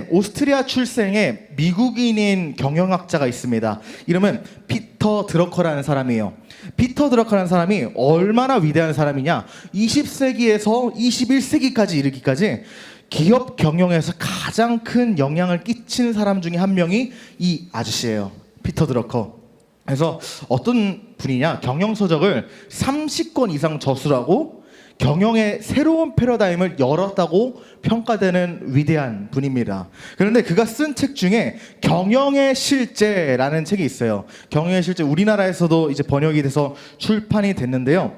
오스트리아 출생의 미국인인 경영학자가 있습니다. 이름은 피터 드러커라는 사람이에요. 피터 드러커라는 사람이 얼마나 위대한 사람이냐, 20세기에서 21세기까지 이르기까지 기업 경영에서 가장 큰 영향을 끼친 사람 중에 한 명이 이 아저씨예요. 피터 드러커. 그래서 어떤 분이냐, 경영서적을 30권 이상 저술하고 경영의 새로운 패러다임을 열었다고 평가되는 위대한 분입니다. 그런데 그가 쓴 책 중에 경영의 실제라는 책이 있어요. 경영의 실제, 우리나라에서도 이제 번역이 돼서 출판이 됐는데요.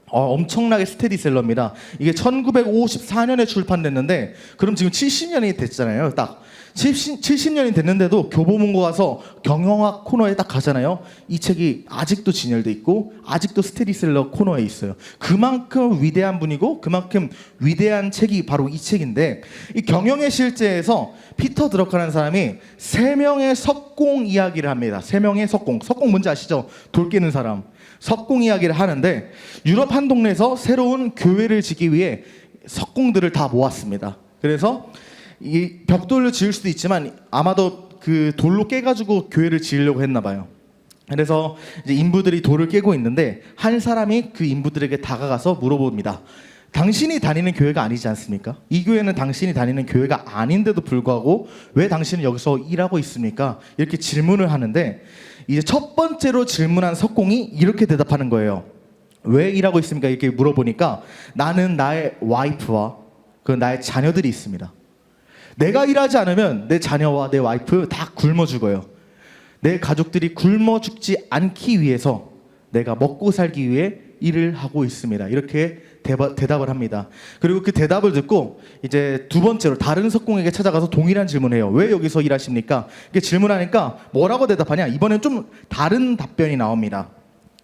엄청나게 스테디셀러입니다. 이게 1954년에 출판됐는데, 그럼 지금 70년이 됐잖아요. 딱 70년이 됐는데도 교보문고 가서 경영학 코너에 딱 가잖아요. 이 책이 아직도 진열돼 있고 아직도 스테디셀러 코너에 있어요. 그만큼 위대한 분이고 그만큼 위대한 책이 바로 이 책인데, 이 경영의 실제에서 피터 드러커라는 사람이 3명의 석공 이야기를 합니다. 3명의 석공. 석공 뭔지 아시죠? 돌 깨는 사람. 석공 이야기를 하는데, 유럽 한 동네에서 새로운 교회를 짓기 위해 석공들을 다 모았습니다. 그래서 이 벽돌로 지을 수도 있지만 아마도 그 돌로 깨가지고 교회를 지으려고 했나 봐요. 그래서 이제 인부들이 돌을 깨고 있는데 한 사람이 그 인부들에게 다가가서 물어봅니다. 당신이 다니는 교회가 아니지 않습니까? 이 교회는 당신이 다니는 교회가 아닌데도 불구하고 왜 당신은 여기서 일하고 있습니까? 이렇게 질문을 하는데, 이제 첫 번째로 질문한 석공이 이렇게 대답하는 거예요. 왜 일하고 있습니까? 이렇게 물어보니까, 나는 나의 와이프와 그 나의 자녀들이 있습니다. 내가 일하지 않으면 내 자녀와 내 와이프 다 굶어 죽어요. 내 가족들이 굶어 죽지 않기 위해서 내가 먹고 살기 위해 일을 하고 있습니다. 이렇게 대답을 합니다. 그리고 그 대답을 듣고 이제 두 번째로 다른 석공에게 찾아가서 동일한 질문을 해요. 왜 여기서 일하십니까? 이렇게 질문하니까 뭐라고 대답하냐? 이번엔 좀 다른 답변이 나옵니다.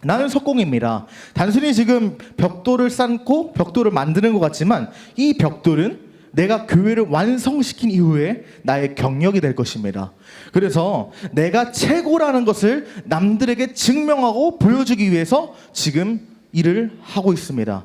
나는 석공입니다. 단순히 지금 벽돌을 쌓고 벽돌을 만드는 것 같지만 이 벽돌은 내가 교회를 완성시킨 이후에 나의 경력이 될 것입니다. 그래서 내가 최고라는 것을 남들에게 증명하고 보여주기 위해서 지금 일을 하고 있습니다.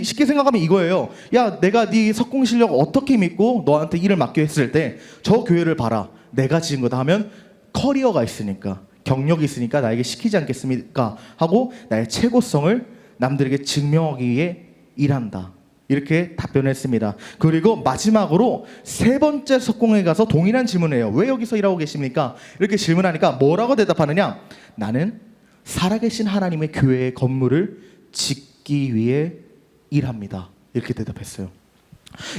쉽게 생각하면 이거예요. 야, 내가 네 석공 실력 어떻게 믿고 너한테 일을 맡겨 했을 때 저 교회를 봐라, 내가 지은 거다 하면 커리어가 있으니까, 경력이 있으니까 나에게 시키지 않겠습니까? 하고 나의 최고성을 남들에게 증명하기 위해 일한다. 이렇게 답변했습니다. 그리고 마지막으로 세 번째 석공에 가서 동일한 질문을 해요. 왜 여기서 일하고 계십니까? 이렇게 질문하니까 뭐라고 대답하느냐? 나는 살아계신 하나님의 교회의 건물을 짓기 위해 일합니다. 이렇게 대답했어요.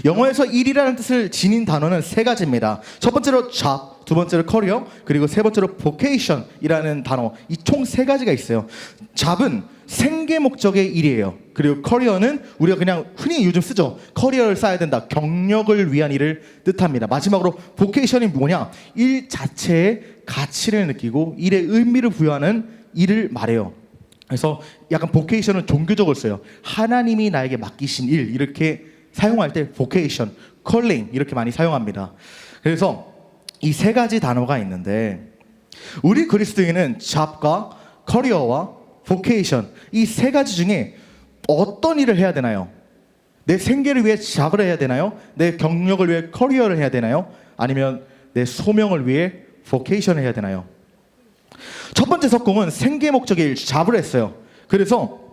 영어에서 일이라는 뜻을 지닌 단어는 3가지입니다. 첫 번째로 job, 두 번째로 career, 그리고 세 번째로 vocation이라는 단어. 이 총 3가지가 있어요. job은 생계 목적의 일이에요. 그리고 career는 우리가 그냥 흔히 요즘 쓰죠. 커리어를 쌓아야 된다, 경력을 위한 일을 뜻합니다. 마지막으로 vocation이 뭐냐? 일 자체의 가치를 느끼고 일의 의미를 부여하는 일을 말해요. 그래서 약간 vocation은 종교적으로 써요. 하나님이 나에게 맡기신 일, 이렇게 사용할 때 vocation, calling 이렇게 많이 사용합니다. 그래서 이 3가지 단어가 있는데, 우리 그리스도인은 job과 career와 vocation, 이 3가지 중에 어떤 일을 해야 되나요? 내 생계를 위해 잡을 해야 되나요? 내 경력을 위해 커리어를 해야 되나요? 아니면 내 소명을 위해 vocation을 해야 되나요? 첫 번째 석공은 생계 목적의 일, 잡을 했어요. 그래서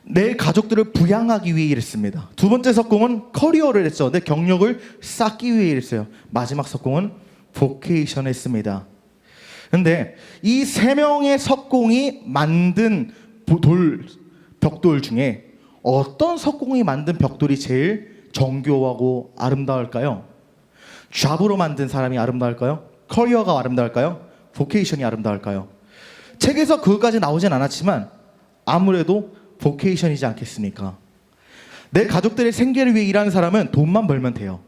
내 가족들을 부양하기 위해 일했습니다. 두 번째 석공은 커리어를 했죠. 내 경력을 쌓기 위해 일했어요. 마지막 석공은 vocation 했습니다. 근데 이 3명의 석공이 만든 벽돌 중에 어떤 석공이 만든 벽돌이 제일 정교하고 아름다울까요? 잡으로 만든 사람이 아름다울까요? 커리어가 아름다울까요? vocation이 아름다울까요? 책에서 그것까지 나오진 않았지만 아무래도 vocation이지 않겠습니까? 내 가족들의 생계를 위해 일하는 사람은 돈만 벌면 돼요.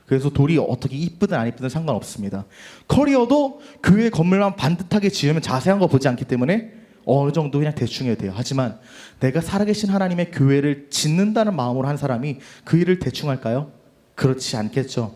그래서 돌이 어떻게 이쁘든 안 이쁘든 상관없습니다. 커리어도 교회 건물만 반듯하게 지으면 자세한 거 보지 않기 때문에 어느 정도 그냥 대충 해도 돼요. 하지만 내가 살아계신 하나님의 교회를 짓는다는 마음으로 한 사람이 그 일을 대충 할까요? 그렇지 않겠죠.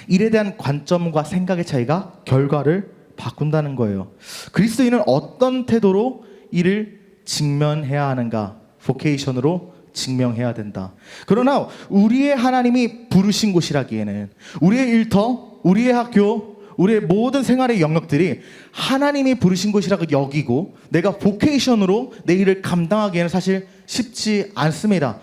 일에 대한 관점과 생각의 차이가 결과를 바꾼다는 거예요. 그리스도인은 어떤 태도로 일을 직면해야 하는가? vocation으로 증명해야 된다. 그러나 우리의 하나님이 부르신 곳이라기에는 우리의 일터, 우리의 학교, 우리의 모든 생활의 영역들이 하나님이 부르신 곳이라고 여기고 내가 보케이션으로 내 일을 감당하기에는 사실 쉽지 않습니다.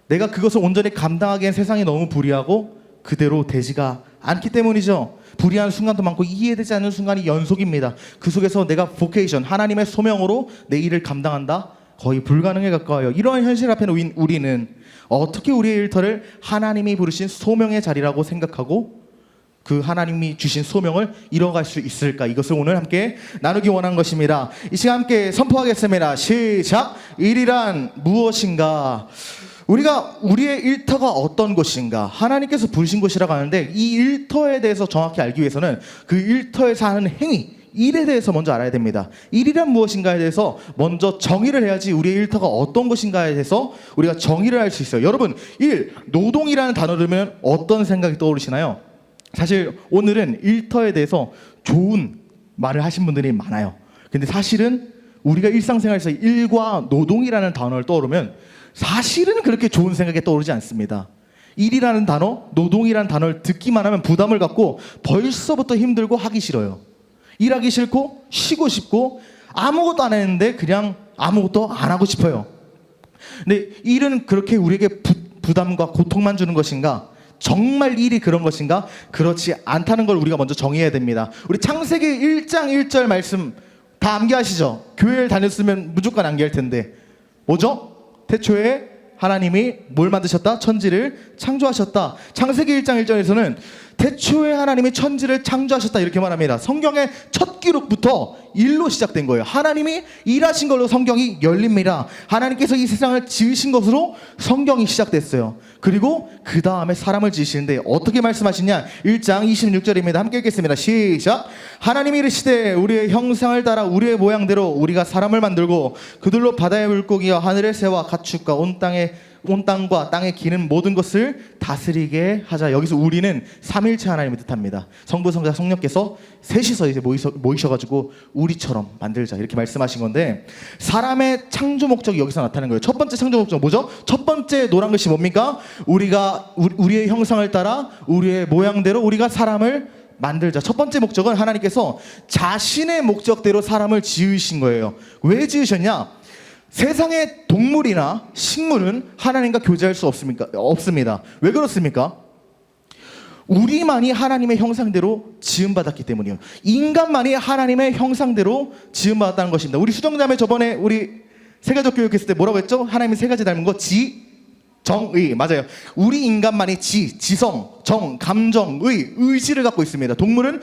내가 그것을 온전히 감당하기엔 세상이 너무 불의하고 그대로 되지가 않기 때문이죠. 불의한 순간도 많고 이해되지 않는 순간이 연속입니다. 그 속에서 내가 보케이션, 하나님의 소명으로 내 일을 감당한다? 거의 불가능에 가까워요. 이러한 현실 앞에는 우리는 어떻게 우리의 일터를 하나님이 부르신 소명의 자리라고 생각하고 그 하나님이 주신 소명을 이뤄갈 수 있을까? 이것을 오늘 함께 나누기 원한 것입니다. 이 시간 함께 선포하겠습니다. 시작! 일이란 무엇인가? 우리가 우리의 일터가 어떤 곳인가? 하나님께서 부르신 곳이라고 하는데 이 일터에 대해서 정확히 알기 위해서는 그 일터에서 하는 행위, 일에 대해서 먼저 알아야 됩니다. 일이란 무엇인가에 대해서 먼저 정의를 해야지 우리의 일터가 어떤 것인가에 대해서 우리가 정의를 할 수 있어요. 여러분, 일, 노동이라는 단어를 들으면 어떤 생각이 떠오르시나요? 사실 오늘은 일터에 대해서 좋은 말을 하신 분들이 많아요. 근데 사실은 우리가 일상생활에서 일과 노동이라는 단어를 떠오르면 사실은 그렇게 좋은 생각이 떠오르지 않습니다. 일이라는 단어, 노동이라는 단어를 듣기만 하면 부담을 갖고 벌써부터 힘들고 하기 싫어요. 일하기 싫고 쉬고 싶고 아무것도 안 했는데 그냥 아무것도 안 하고 싶어요. 근데 일은 그렇게 우리에게 부담과 고통만 주는 것인가? 정말 일이 그런 것인가? 그렇지 않다는 걸 우리가 먼저 정의해야 됩니다. 우리 창세기 1장 1절 말씀 다 암기하시죠? 교회를 다녔으면 무조건 암기할 텐데 뭐죠? 태초에 하나님이 뭘 만드셨다? 천지를 창조하셨다. 창세기 1장 1절에서는 태초에 하나님이 천지를 창조하셨다 이렇게 말합니다. 성경의 첫 기록부터 일로 시작된 거예요. 하나님이 일하신 걸로 성경이 열립니다. 하나님께서 이 세상을 지으신 것으로 성경이 시작됐어요. 그리고 그 다음에 사람을 지으시는데 어떻게 말씀하시냐? 1장 26절입니다. 함께 읽겠습니다. 시작! 하나님이 이르시되 우리의 형상을 따라 우리의 모양대로 우리가 사람을 만들고 그들로 바다의 물고기와 하늘의 새와 가축과 온 땅과 땅에 기는 모든 것을 다스리게 하자. 여기서 우리는 삼일체 하나님을 뜻합니다. 성부, 성자, 성령께서 셋이서 이제 모이셔가지고 우리처럼 만들자 이렇게 말씀하신 건데 사람의 창조 목적이 여기서 나타나는 거예요. 첫 번째 창조 목적 뭐죠? 첫 번째 노란 글씨 뭡니까? 우리의 형상을 따라 우리의 모양대로 우리가 사람을 만들자. 첫 번째 목적은 하나님께서 자신의 목적대로 사람을 지으신 거예요. 왜 지으셨냐? 세상의 동물이나 식물은 하나님과 교제할 수 없습니다. 왜 그렇습니까? 우리만이 하나님의 형상대로 지음받았기 때문이에요. 인간만이 하나님의 형상대로 지음받았다는 것입니다. 우리 수정자매 저번에 우리 세가족 교육했을 때 뭐라고 했죠? 하나님이 세 가지 닮은 거 정의. 맞아요. 우리 인간만이 지성, 정, 감정, 의지를 갖고 있습니다. 동물은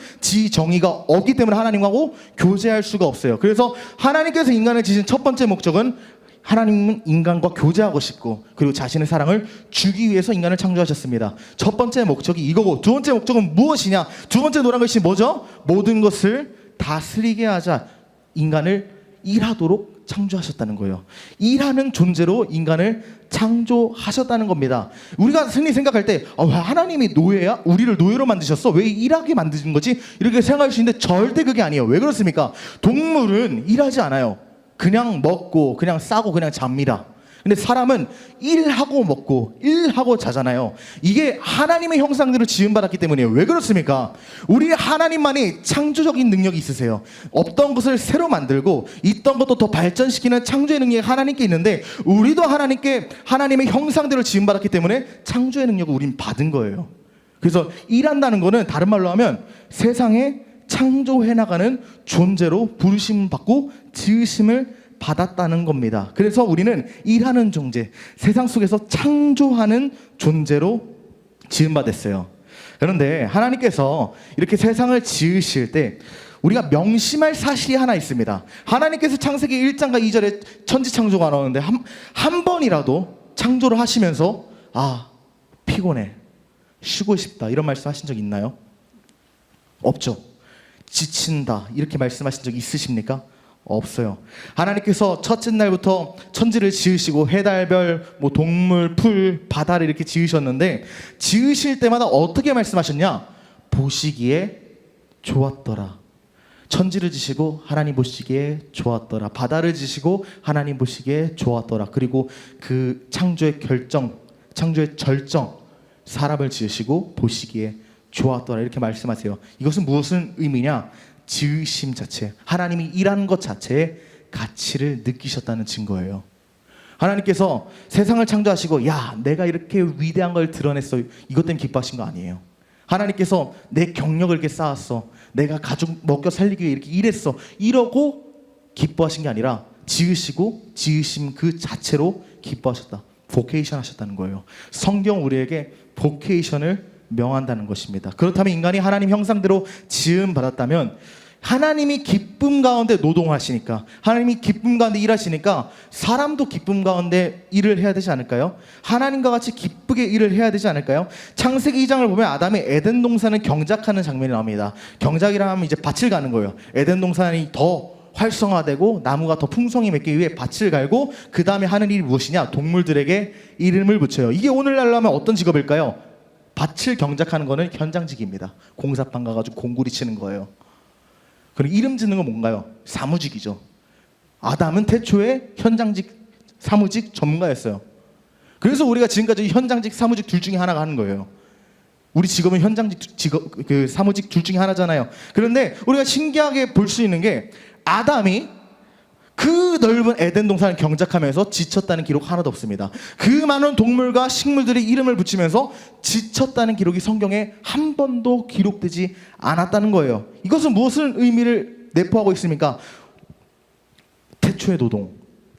정의가 없기 때문에 하나님하고 교제할 수가 없어요. 그래서 하나님께서 인간을 지으신 첫 번째 목적은 하나님은 인간과 교제하고 싶고 그리고 자신의 사랑을 주기 위해서 인간을 창조하셨습니다. 첫 번째 목적이 이거고 두 번째 목적은 무엇이냐? 두 번째 노란 글씨 뭐죠? 모든 것을 다스리게 하자. 인간을 일하도록 창조하셨다는 거예요. 일하는 존재로 인간을 창조하셨다는 겁니다. 우리가 흔히 생각할 때 왜 하나님이 노예야? 우리를 노예로 만드셨어? 왜 일하게 만드신 거지? 이렇게 생각할 수 있는데 절대 그게 아니에요. 왜 그렇습니까? 동물은 일하지 않아요. 그냥 먹고 그냥 싸고 그냥 잡니다. 근데 사람은 일하고 먹고 일하고 자잖아요. 이게 하나님의 형상대로 지음받았기 때문이에요. 왜 그렇습니까? 우리 하나님만이 창조적인 능력이 있으세요. 없던 것을 새로 만들고 있던 것도 더 발전시키는 창조의 능력이 하나님께 있는데 우리도 하나님의 형상대로 지음받았기 때문에 창조의 능력을 우린 받은 거예요. 그래서 일한다는 거는 다른 말로 하면 세상에 창조해나가는 존재로 부르심 받고 지으심을 받았다는 겁니다. 그래서 우리는 일하는 존재, 세상 속에서 창조하는 존재로 지음받았어요. 그런데 하나님께서 이렇게 세상을 지으실 때 우리가 명심할 사실이 하나 있습니다. 하나님께서 창세기 1장과 2절에 천지 창조가 나오는데 한 번이라도 창조를 하시면서 피곤해, 쉬고 싶다 이런 말씀 하신 적 있나요? 없죠. 지친다 이렇게 말씀하신 적 있으십니까? 없어요. 하나님께서 첫째 날부터 천지를 지으시고 해달별, 동물, 풀, 바다를 이렇게 지으셨는데 지으실 때마다 어떻게 말씀하셨냐? 보시기에 좋았더라. 천지를 지시고 하나님 보시기에 좋았더라. 바다를 지시고 하나님 보시기에 좋았더라. 그리고 그 창조의 결정, 창조의 절정, 사람을 지으시고 보시기에 좋았더라. 이렇게 말씀하세요. 이것은 무슨 의미냐? 지으심 자체, 하나님이 일하는 것 자체의 가치를 느끼셨다는 증거예요. 하나님께서 세상을 창조하시고 야, 내가 이렇게 위대한 걸 드러냈어, 이것 때문에 기뻐하신 거 아니에요. 하나님께서 내 경력을 이렇게 쌓았어, 내가 가족 먹여 살리기 위해 이렇게 일했어, 이러고 기뻐하신 게 아니라 지으시고 지으심 그 자체로 기뻐하셨다. 보케이션 하셨다는 거예요. 성경 우리에게 보케이션을 명한다는 것입니다. 그렇다면 인간이 하나님 형상대로 지음 받았다면 하나님이 기쁨 가운데 노동하시니까, 하나님이 기쁨 가운데 일하시니까 사람도 기쁨 가운데 일을 해야 되지 않을까요? 하나님과 같이 기쁘게 일을 해야 되지 않을까요? 창세기 2장을 보면 아담이 에덴 동산을 경작하는 장면이 나옵니다. 경작이라 하면 이제 밭을 가는 거예요. 에덴 동산이 더 활성화되고 나무가 더 풍성히 맺기 위해 밭을 갈고, 그 다음에 하는 일이 무엇이냐? 동물들에게 이름을 붙여요. 이게 오늘날로 하면 어떤 직업일까요? 밭을 경작하는 거는 현장직입니다. 공사판 가가지고 공구리 치는 거예요. 그리고 이름 짓는 건 뭔가요? 사무직이죠. 아담은 태초에 현장직, 사무직 전문가였어요. 그래서 우리가 지금까지 현장직, 사무직 둘 중에 하나가 하는 거예요. 우리 직업은 현장직, 직업, 그 사무직 둘 중에 하나잖아요. 그런데 우리가 신기하게 볼 수 있는 게 아담이 그 넓은 에덴 동산을 경작하면서 지쳤다는 기록 하나도 없습니다. 그 많은 동물과 식물들의 이름을 붙이면서 지쳤다는 기록이 성경에 한 번도 기록되지 않았다는 거예요. 이것은 무엇을 의미를 내포하고 있습니까? 태초의 노동,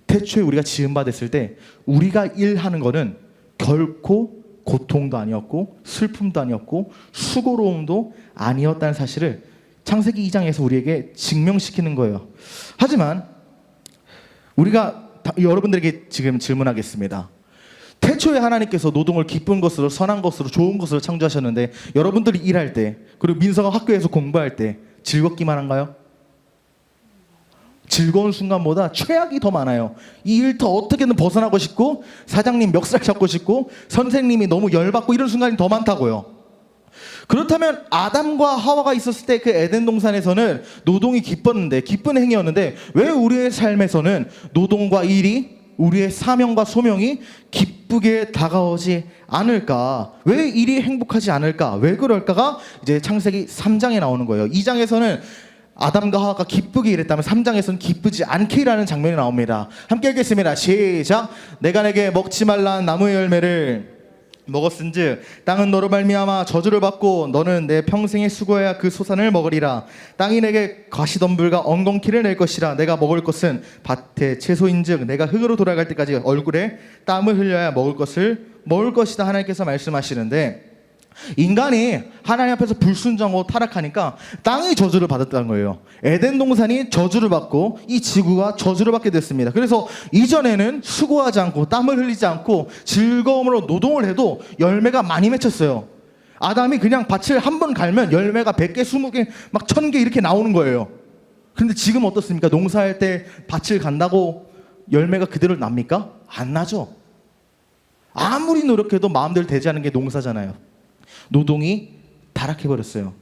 태초에 우리가 지음받았을 때 우리가 일하는 거는 결코 고통도 아니었고 슬픔도 아니었고 수고로움도 아니었다는 사실을 창세기 2장에서 우리에게 증명시키는 거예요. 하지만 우리가 여러분들에게 지금 질문하겠습니다. 태초에 하나님께서 노동을 기쁜 것으로, 선한 것으로, 좋은 것으로 창조하셨는데 여러분들이 일할 때, 그리고 민서가 학교에서 공부할 때 즐겁기만 한가요? 즐거운 순간보다 최악이 더 많아요. 이 일터 어떻게든 벗어나고 싶고, 사장님 멱살 잡고 싶고, 선생님이 너무 열받고, 이런 순간이 더 많다고요. 그렇다면 아담과 하와가 있었을 때 그 에덴 동산에서는 노동이 기뻤는데, 기쁜 행위였는데, 왜 우리의 삶에서는 노동과 일이, 우리의 사명과 소명이 기쁘게 다가오지 않을까? 왜 일이 행복하지 않을까? 왜 그럴까가 이제 창세기 3장에 나오는 거예요. 2장에서는 아담과 하와가 기쁘게 일했다면 3장에서는 기쁘지 않게 일하는 장면이 나옵니다. 함께 읽겠습니다. 시작. 내가 내게 먹지 말라는 나무의 열매를 먹었은즉 땅은 너로 말미암아 저주를 받고 너는 내 평생에 수고해야 그 소산을 먹으리라. 땅이 내게 가시덤불과 엉겅퀴를 낼 것이라. 내가 먹을 것은 밭의 채소인즉 내가 흙으로 돌아갈 때까지 얼굴에 땀을 흘려야 먹을 것이다. 하나님께서 말씀하시는데, 인간이 하나님 앞에서 불순종하고 타락하니까 땅이 저주를 받았다는 거예요. 에덴 동산이 저주를 받고 이 지구가 저주를 받게 됐습니다. 그래서 이전에는 수고하지 않고 땀을 흘리지 않고 즐거움으로 노동을 해도 열매가 많이 맺혔어요. 아담이 그냥 밭을 한 번 갈면 열매가 100개, 20개, 막 1000개 이렇게 나오는 거예요. 그런데 지금 어떻습니까? 농사할 때 밭을 간다고 열매가 그대로 납니까? 안 나죠. 아무리 노력해도 마음대로 되지 않는 게 농사잖아요. 노동이 타락해버렸어요.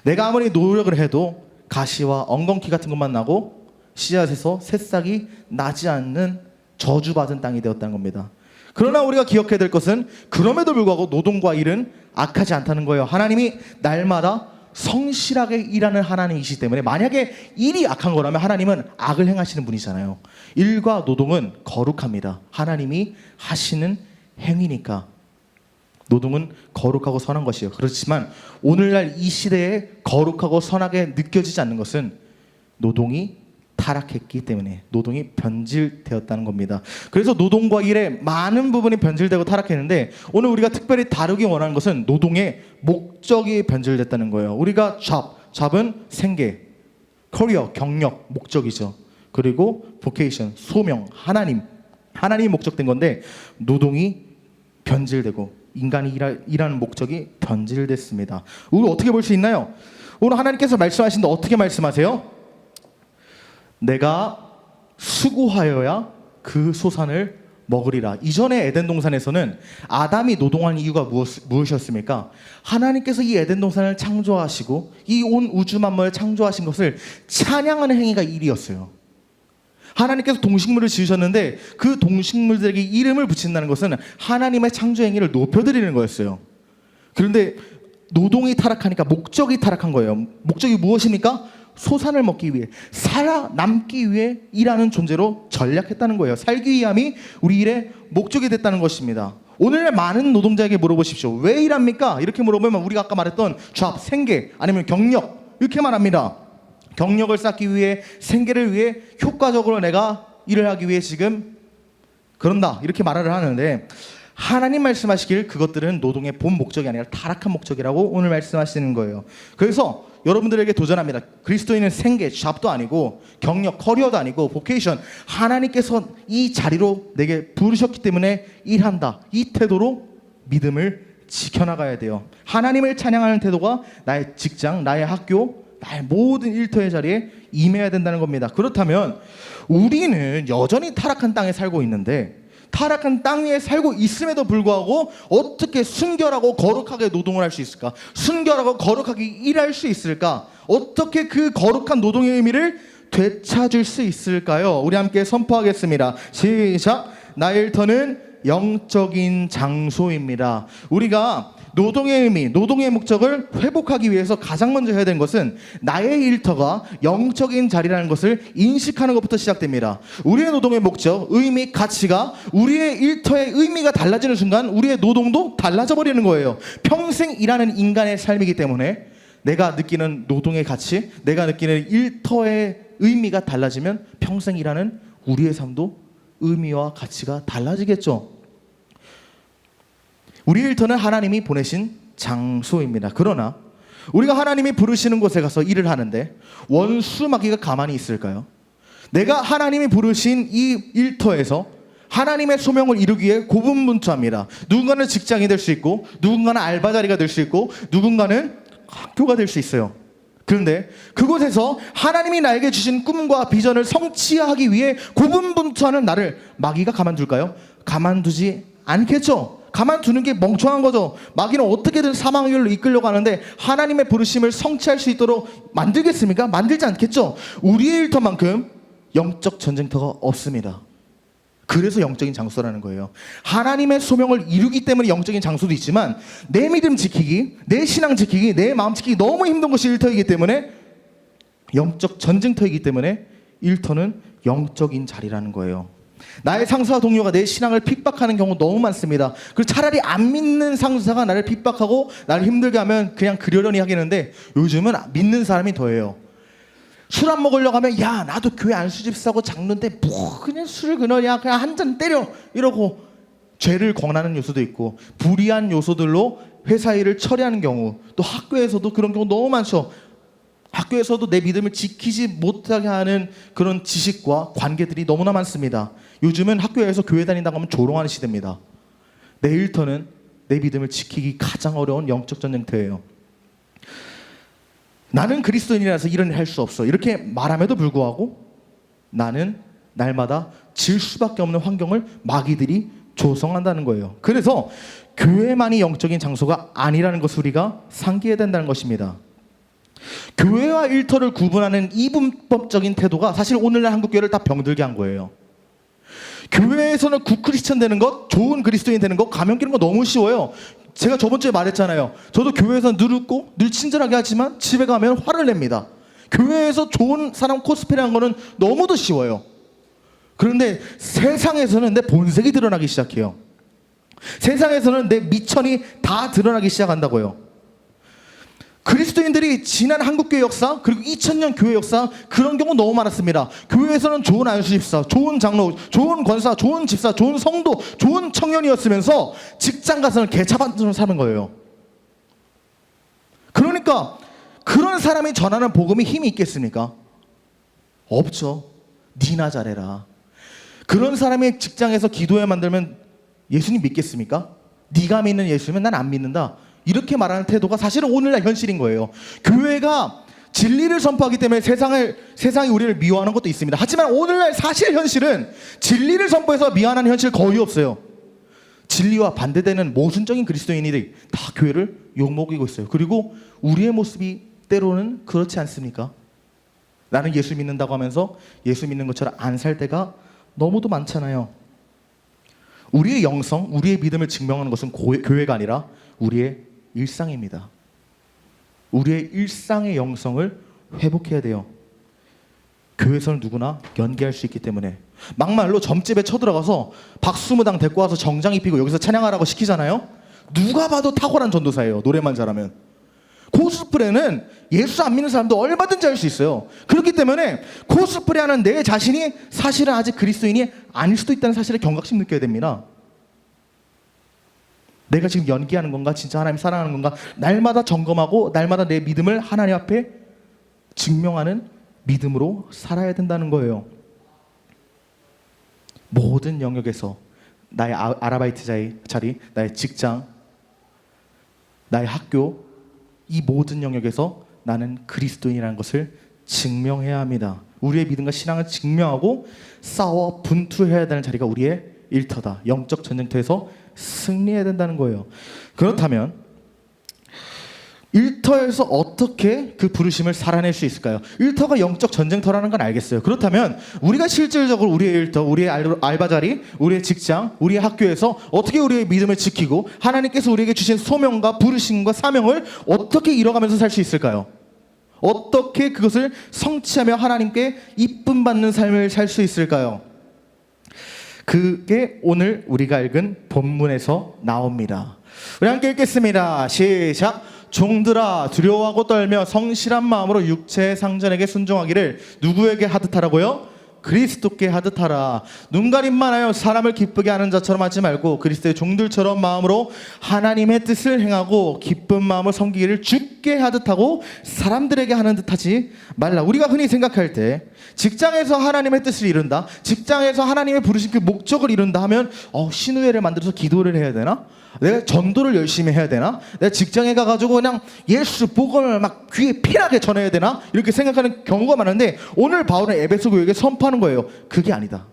내가 아무리 노력을 해도 가시와 엉겅퀴 같은 것만 나고 씨앗에서 새싹이 나지 않는 저주받은 땅이 되었다는 겁니다. 그러나 우리가 기억해야 될 것은 그럼에도 불구하고 노동과 일은 악하지 않다는 거예요. 하나님이 날마다 성실하게 일하는 하나님이시기 때문에, 만약에 일이 악한 거라면 하나님은 악을 행하시는 분이잖아요. 일과 노동은 거룩합니다. 하나님이 하시는 행위니까 노동은 거룩하고 선한 것이에요. 그렇지만 오늘날 이 시대에 거룩하고 선하게 느껴지지 않는 것은 노동이 타락했기 때문에, 노동이 변질되었다는 겁니다. 그래서 노동과 일의 많은 부분이 변질되고 타락했는데, 오늘 우리가 특별히 다루기 원하는 것은 노동의 목적이 변질됐다는 거예요. 우리가 잡은 생계, 커리어, 경력, 목적이죠. 그리고 vocation, 소명, 하나님이 목적된 건데 노동이 변질되고 인간이 일하는 목적이 변질됐습니다. 우리 어떻게 볼 수 있나요? 오늘 하나님께서 말씀하시는데 어떻게 말씀하세요? 내가 수고하여야 그 소산을 먹으리라. 이전에 에덴 동산에서는 아담이 노동한 이유가 무엇이었습니까? 하나님께서 이 에덴 동산을 창조하시고 이 온 우주 만물을 창조하신 것을 찬양하는 행위가 일이었어요. 하나님께서 동식물을 지으셨는데 그 동식물들에게 이름을 붙인다는 것은 하나님의 창조 행위를 높여드리는 거였어요. 그런데 노동이 타락하니까 목적이 타락한 거예요. 목적이 무엇입니까? 소산을 먹기 위해, 살아남기 위해 일하는 존재로 전략했다는 거예요. 살기 위함이 우리 일의 목적이 됐다는 것입니다. 오늘날 많은 노동자에게 물어보십시오. 왜 일합니까? 이렇게 물어보면 우리가 아까 말했던 잡, 생계, 아니면 경력, 이렇게 말합니다. 경력을 쌓기 위해, 생계를 위해, 효과적으로 내가 일을 하기 위해 지금 그런다, 이렇게 말을 하는데, 하나님 말씀하시길 그것들은 노동의 본 목적이 아니라 타락한 목적이라고 오늘 말씀하시는 거예요. 그래서 여러분들에게 도전합니다. 그리스도인은 생계, 잡도 아니고 경력, 커리어도 아니고 보케이션, 하나님께서 이 자리로 내게 부르셨기 때문에 일한다, 이 태도로 믿음을 지켜나가야 돼요. 하나님을 찬양하는 태도가 나의 직장, 나의 학교, 나의 모든 일터의 자리에 임해야 된다는 겁니다. 그렇다면 우리는 여전히 타락한 땅에 살고 있는데, 타락한 땅 위에 살고 있음에도 불구하고 어떻게 순결하고 거룩하게 노동을 할 수 있을까? 순결하고 거룩하게 일할 수 있을까? 어떻게 그 거룩한 노동의 의미를 되찾을 수 있을까요? 우리 함께 선포하겠습니다. 시작! 나의 일터는 영적인 장소입니다. 우리가 노동의 의미, 노동의 목적을 회복하기 위해서 가장 먼저 해야 되는 것은 나의 일터가 영적인 자리라는 것을 인식하는 것부터 시작됩니다. 우리의 노동의 목적, 의미, 가치가 우리의 일터의 의미가 달라지는 순간 우리의 노동도 달라져 버리는 거예요. 평생 일하는 인간의 삶이기 때문에 내가 느끼는 노동의 가치, 내가 느끼는 일터의 의미가 달라지면 평생 일하는 우리의 삶도 의미와 가치가 달라지겠죠. 우리의 일터는 하나님이 보내신 장소입니다. 그러나 우리가 하나님이 부르시는 곳에 가서 일을 하는데 원수 마귀가 가만히 있을까요? 내가 하나님이 부르신 이 일터에서 하나님의 소명을 이루기 위해 고분분투합니다. 누군가는 직장이 될 수 있고, 누군가는 알바 자리가 될 수 있고, 누군가는 학교가 될 수 있어요. 그런데 그곳에서 하나님이 나에게 주신 꿈과 비전을 성취하기 위해 고분분투하는 나를 마귀가 가만둘까요? 가만두지 않겠죠. 가만두는 게 멍청한 거죠. 마귀는 어떻게든 사망의 길로 이끌려고 하는데 하나님의 부르심을 성취할 수 있도록 만들겠습니까? 만들지 않겠죠. 우리의 일터만큼 영적 전쟁터가 없습니다. 그래서 영적인 장소라는 거예요. 하나님의 소명을 이루기 때문에 영적인 장소도 있지만 내 믿음 지키기, 내 신앙 지키기, 내 마음 지키기 너무 힘든 것이 일터이기 때문에, 영적 전쟁터이기 때문에 일터는 영적인 자리라는 거예요. 나의 상사와 동료가 내 신앙을 핍박하는 경우 너무 많습니다. 그리고 차라리 안 믿는 상사가 나를 핍박하고 나를 힘들게 하면 그냥 그러려니 하겠는데, 요즘은 믿는 사람이 더해요. 술 안 먹으려고 하면 야 나도 교회 안수집사고 장로인데 뭐 그냥 술을 그러냐, 그냥 한 잔 때려, 이러고 죄를 권하는 요소도 있고, 불의한 요소들로 회사 일을 처리하는 경우, 또 학교에서도 그런 경우 너무 많죠. 학교에서도 내 믿음을 지키지 못하게 하는 그런 지식과 관계들이 너무나 많습니다. 요즘은 학교에서 교회 다닌다고 하면 조롱하는 시대입니다. 내 일터는 내 믿음을 지키기 가장 어려운 영적 전쟁터예요. 나는 그리스도인이라서 이런 일 할 수 없어, 이렇게 말함에도 불구하고 나는 날마다 질 수밖에 없는 환경을 마귀들이 조성한다는 거예요. 그래서 교회만이 영적인 장소가 아니라는 것을 우리가 상기해야 된다는 것입니다. 교회와 일터를 구분하는 이분법적인 태도가 사실 오늘날 한국교회를 다 병들게 한 거예요. 교회에서는 굿 크리스천 되는 것, 좋은 그리스도인 되는 것, 가면 끼는 거 너무 쉬워요. 제가 저번 주에 말했잖아요. 저도 교회에서 늘 웃고 늘 친절하게 하지만 집에 가면 화를 냅니다. 교회에서 좋은 사람 코스프레 한 거는 너무도 쉬워요. 그런데 세상에서는 내 본색이 드러나기 시작해요. 세상에서는 내 미천이 다 드러나기 시작한다고요. 그리스도인들이 지난 한국교회 역사, 그리고 2000년 교회 역사, 그런 경우 너무 많았습니다. 교회에서는 좋은 안수집사, 좋은 장로, 좋은 권사, 좋은 집사, 좋은 성도, 좋은 청년이었으면서 직장 가서는 개차반처럼 사는 거예요. 그러니까 그런 사람이 전하는 복음이 힘이 있겠습니까? 없죠. 니나 잘해라. 그런 사람이 직장에서 기도회 만들면 예수님 믿겠습니까? 네가 믿는 예수면 난 안 믿는다, 이렇게 말하는 태도가 사실은 오늘날 현실인 거예요. 교회가 진리를 선포하기 때문에 세상이 우리를 미워하는 것도 있습니다. 하지만 오늘날 사실 현실은 진리를 선포해서 미워하는 현실 거의 없어요. 진리와 반대되는 모순적인 그리스도인들이 다 교회를 욕먹이고 있어요. 그리고 우리의 모습이 때로는 그렇지 않습니까? 나는 예수 믿는다고 하면서 예수 믿는 것처럼 안 살 때가 너무도 많잖아요. 우리의 영성, 우리의 믿음을 증명하는 것은 교회가 아니라 우리의 일상입니다. 우리의 일상의 영성을 회복해야 돼요. 교회에서는 누구나 연기할 수 있기 때문에. 막말로 점집에 쳐들어가서 박수무당 데리고 와서 정장 입히고 여기서 찬양하라고 시키잖아요. 누가 봐도 탁월한 전도사예요. 노래만 잘하면. 코스프레는 예수 안 믿는 사람도 얼마든지 할 수 있어요. 그렇기 때문에 코스프레하는 내 자신이 사실은 아직 그리스도인이 아닐 수도 있다는 사실에 경각심 느껴야 됩니다. 내가 지금 연기하는 건가? 진짜 하나님 사랑하는 건가? 날마다 점검하고 날마다 내 믿음을 하나님 앞에 증명하는 믿음으로 살아야 된다는 거예요. 모든 영역에서 나의 아르바이트 자리, 나의 직장, 나의 학교, 이 모든 영역에서 나는 그리스도인이라는 것을 증명해야 합니다. 우리의 믿음과 신앙을 증명하고 싸워 분투해야 되는 자리가 우리의 일터다. 영적 전쟁터에서 승리해야 된다는 거예요. 그렇다면 일터에서 어떻게 그 부르심을 살아낼 수 있을까요? 일터가 영적 전쟁터라는 건 알겠어요. 그렇다면 우리가 실질적으로 우리의 일터, 우리의 알바 자리, 우리의 직장, 우리의 학교에서 어떻게 우리의 믿음을 지키고 하나님께서 우리에게 주신 소명과 부르심과 사명을 어떻게 이뤄가면서 살 수 있을까요? 어떻게 그것을 성취하며 하나님께 이쁨 받는 삶을 살 수 있을까요? 그게 오늘 우리가 읽은 본문에서 나옵니다. 우리 함께 읽겠습니다. 시작. 종들아 두려워하고 떨며 성실한 마음으로 육체의 상전에게 순종하기를 누구에게 하듯 하라고요? 그리스도께 하듯 하라. 눈가림만 하여 사람을 기쁘게 하는 자처럼 하지 말고 그리스도의 종들처럼 마음으로 하나님의 뜻을 행하고 기쁜 마음을 섬기기를 주께 하듯 하고 사람들에게 하는 듯 하지 말라. 우리가 흔히 생각할 때 직장에서 하나님의 뜻을 이룬다, 직장에서 하나님의 부르신 그 목적을 이룬다 하면 신우회를 만들어서 기도를 해야 되나? 내가 전도를 열심히 해야 되나? 내가 직장에 가가지고 그냥 예수 복음을 막 귀에 피나게 전해야 되나? 이렇게 생각하는 경우가 많은데 오늘 바울은 에베소 교회에게 선포하는 거예요. 그게 아니다.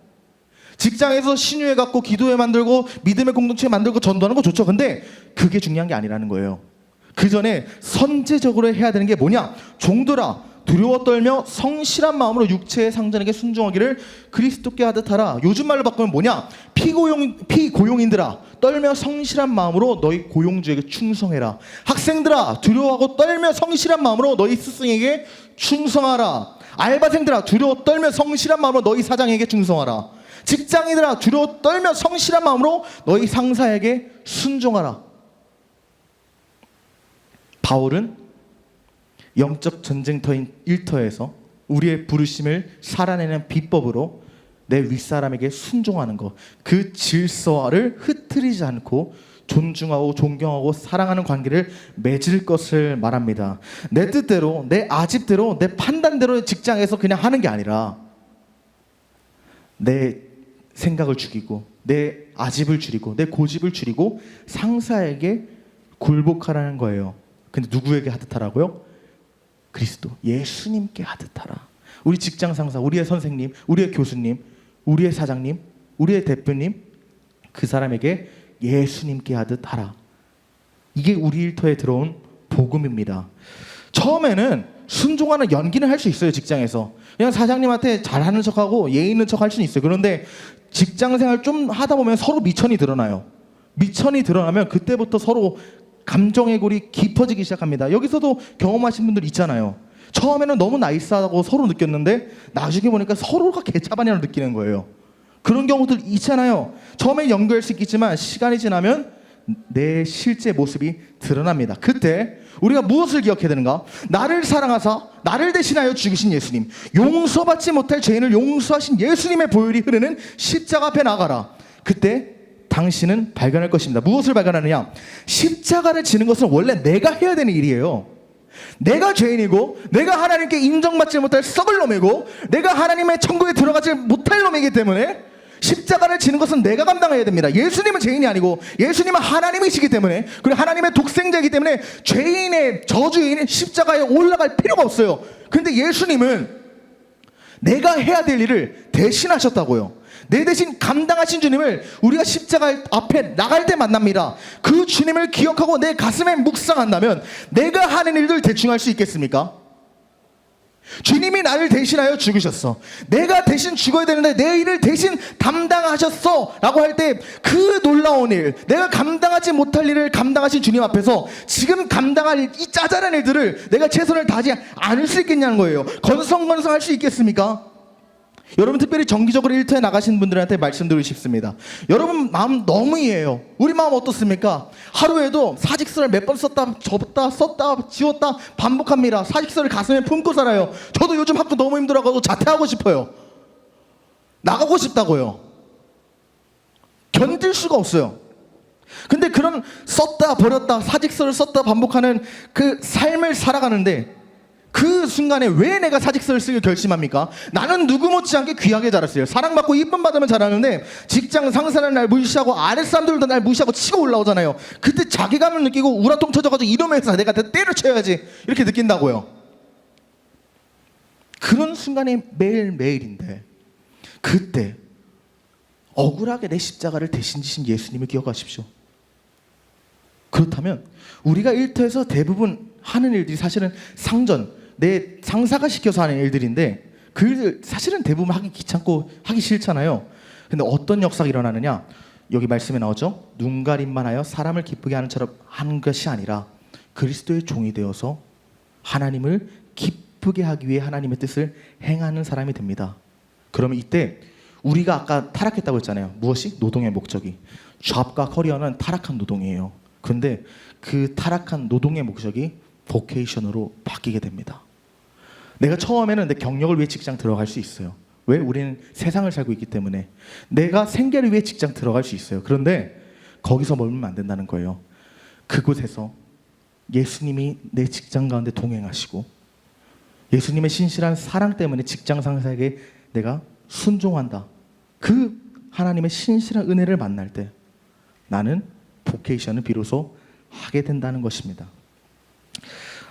직장에서 신유회 갖고 기도회 만들고 믿음의 공동체 만들고 전도하는 거 좋죠. 근데 그게 중요한 게 아니라는 거예요. 그 전에 선제적으로 해야 되는 게 뭐냐? 종들아 두려워 떨며 성실한 마음으로 육체의 상전에게 순종하기를 그리스도께 하듯 하라. 요즘 말로 바꾸면 뭐냐? 피고용인들아 떨며 성실한 마음으로 너희 고용주에게 충성해라. 학생들아 두려워하고 떨며 성실한 마음으로 너희 스승에게 충성하라. 알바생들아 두려워 떨며 성실한 마음으로 너희 사장에게 충성하라. 직장인들아 두려워 떨며 성실한 마음으로 너희 상사에게 순종하라. 바울은 영적 전쟁터인 일터에서 우리의 부르심을 살아내는 비법으로 내 윗사람에게 순종하는 것, 그 질서를 흐트리지 않고 존중하고 존경하고 사랑하는 관계를 맺을 것을 말합니다. 내 뜻대로, 내 아집대로, 내 판단대로 직장에서 그냥 하는 게 아니라 내 생각을 죽이고 내 아집을 줄이고 내 고집을 줄이고 상사에게 굴복하라는 거예요. 근데 누구에게 하듯 하라고요? 그리스도, 예수님께 하듯 하라. 우리 직장 상사, 우리의 선생님, 우리의 교수님, 우리의 사장님, 우리의 대표님, 그 사람에게 예수님께 하듯 하라. 이게 우리 일터에 들어온 복음입니다. 처음에는 순종하는 연기는 할 수 있어요. 직장에서 그냥 사장님한테 잘하는 척하고 예의 있는 척 할 수는 있어요. 그런데 직장생활 좀 하다 보면 서로 미천이 드러나요. 미천이 드러나면 그때부터 서로 감정의 골이 깊어지기 시작합니다. 여기서도 경험하신 분들 있잖아요. 처음에는 너무 나이스하다고 서로 느꼈는데 나중에 보니까 서로가 개차반이라고 느끼는 거예요. 그런 경우들 있잖아요. 처음에 연구할 수 있겠지만 시간이 지나면 내 실제 모습이 드러납니다. 그때 우리가 무엇을 기억해야 되는가? 나를 사랑하사 나를 대신하여 죽이신 예수님, 용서받지 못할 죄인을 용서하신 예수님의 보혈이 흐르는 십자가 앞에 나가라. 그때 당신은 발견할 것입니다. 무엇을 발견하느냐? 십자가를 지는 것은 원래 내가 해야 되는 일이에요. 내가 죄인이고 내가 하나님께 인정받지 못할 썩을 놈이고 내가 하나님의 천국에 들어가지 못할 놈이기 때문에 십자가를 지는 것은 내가 감당해야 됩니다. 예수님은 죄인이 아니고 예수님은 하나님이시기 때문에, 그리고 하나님의 독생자이기 때문에 죄인의 저주인 십자가에 올라갈 필요가 없어요. 근데 예수님은 내가 해야 될 일을 대신하셨다고요. 내 대신 감당하신 주님을 우리가 십자가 앞에 나갈 때 만납니다. 그 주님을 기억하고 내 가슴에 묵상한다면 내가 하는 일들 대충 할 수 있겠습니까? 주님이 나를 대신하여 죽으셨어. 내가 대신 죽어야 되는데 내 일을 대신 담당하셨어 라고 할 때 그 놀라운 일, 내가 감당하지 못할 일을 감당하신 주님 앞에서 지금 감당할 이 짜잘한 일들을 내가 최선을 다하지 않을 수 있겠냐는 거예요. 건성건성할 수 있겠습니까? 여러분, 특별히 정기적으로 일터에 나가신 분들한테 말씀드리고 싶습니다. 여러분 마음 너무 이해해요. 우리 마음 어떻습니까? 하루에도 사직서를 몇 번 썼다 접었다 썼다 지웠다 반복합니다. 사직서를 가슴에 품고 살아요. 저도 요즘 학교 너무 힘들어가지고 자퇴하고 싶어요. 나가고 싶다고요. 견딜 수가 없어요. 근데 그런 썼다 버렸다 사직서를 썼다 반복하는 그 삶을 살아가는데, 그 순간에 왜 내가 사직서를 쓰기로 결심합니까? 나는 누구 못지않게 귀하게 자랐어요. 사랑받고 이쁨 받으면 자라는데 직장 상사는 날 무시하고 아랫 사람들도 날 무시하고 치고 올라오잖아요. 그때 자괴감을 느끼고 우라통 터져가지고 이러면서 내가 때려쳐야지 이렇게 느낀다고요. 그런 순간이 매일매일인데, 그때 억울하게 내 십자가를 대신 지신 예수님을 기억하십시오. 그렇다면 우리가 일터에서 대부분 하는 일들이 사실은 상전, 내 상사가 시켜서 하는 일들인데 그 일들 사실은 대부분 하기 귀찮고 하기 싫잖아요. 근데 어떤 역사가 일어나느냐? 여기 말씀에 나오죠. 눈가림만 하여 사람을 기쁘게 하는 처럼 하는 것이 아니라 그리스도의 종이 되어서 하나님을 기쁘게 하기 위해 하나님의 뜻을 행하는 사람이 됩니다. 그러면 이때 우리가 아까 타락했다고 했잖아요. 무엇이? 노동의 목적이. 잡과 커리어는 타락한 노동이에요. 근데 그 타락한 노동의 목적이 보케이션으로 바뀌게 됩니다. 내가 처음에는 내 경력을 위해 직장 들어갈 수 있어요. 왜? 우리는 세상을 살고 있기 때문에. 내가 생계를 위해 직장 들어갈 수 있어요. 그런데 거기서 머물면 안 된다는 거예요. 그곳에서 예수님이 내 직장 가운데 동행하시고 예수님의 신실한 사랑 때문에 직장 상사에게 내가 순종한다. 그 하나님의 신실한 은혜를 만날 때 나는 보케이션을 비로소 하게 된다는 것입니다.